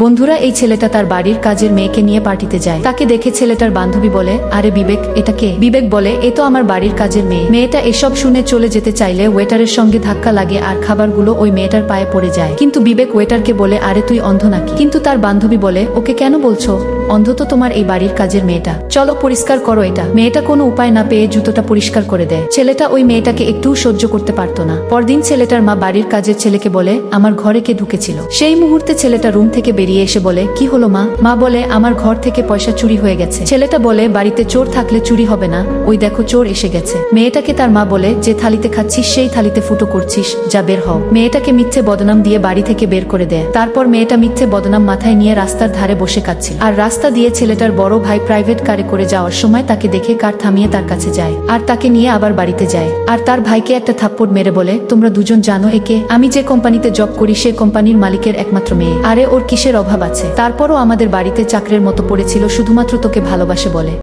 বন্ধুরা, এই ছেলেটা তার বাড়ির কাজের মেয়েকে নিয়ে পার্টিতে যায়। তাকে দেখে ছেলেটার বান্ধবী বলে, আরে বিবেক, এটা কে? বিবেক বলে, এ তো আমার বাড়ির কাজের মেয়ে। মেয়েটা এসব শুনে চলে যেতে চাইলে ওয়েটারের সঙ্গে ধাক্কা লাগে আর খাবারগুলো ওই মেয়েটার পায়ে পড়ে যায়। কিন্তু বিবেক ওয়েটারকে বলে, আরে তুই অন্ধ নাকি? কিন্তু তার বান্ধবী বলে, ওকে কেন বলছো? অন্ধ তো তোমার এই বাড়ির কাজের মেয়েটা, চলো পরিষ্কার করো এটা। মেয়েটা কোনো উপায় না পেয়ে জুতোটা পরিষ্কার করে দেয়। ছেলেটা ওই মেয়েটাকে একটু সহ্য করতে পারতো না। পরদিন ছেলেটার মা বাড়ির কাজের ছেলেকে বলে, আমার ঘরে কে ঢুকেছিল? সেই মুহূর্তে ছেলেটা রুম থেকে বেরিয়ে এসে বলে, কি হলো মা? মা বলে, আমার ঘর থেকে পয়সা চুরি হয়ে গেছে। ছেলেটা বলে, বাড়িতে চোর থাকলে চুরি হবে না, ওই দেখো চোর এসে গেছে। মেয়েটাকে তার মা বলে, যে থালিতে খাচ্ছিস সেই থালিতে ফুটো করছিস, যা বের হও। মেয়েটাকে মিথ্যে বদনাম দিয়ে বাড়ি থেকে বের করে দেয়। তারপর মেয়েটা মিথ্যে বদনাম মাথায় নিয়ে রাস্তার ধারে বসে কাঁদছিল। আর রাস্তা দিয়ে ছেলেটার বড় ভাই প্রাইভেট কারে করে যাওয়ার সময় তাকে দেখে কার থামিয়ে তার কাছে যায় আর তাকে নিয়ে আবার বাড়িতে যায়। আর তার ভাইকে একটা থাপ্পড় মেরে বলে, তোমরা দুজন জানো একে? আমি যে কোম্পানিতে জব করি সে কোম্পানির মালিকের একমাত্র মেয়ে। আরে ওর কিসের অভাব আছে? তারপরও আমাদের বাড়িতে চাকরের মতো পড়েছিল শুধুমাত্র তোকে ভালোবাসে বলে।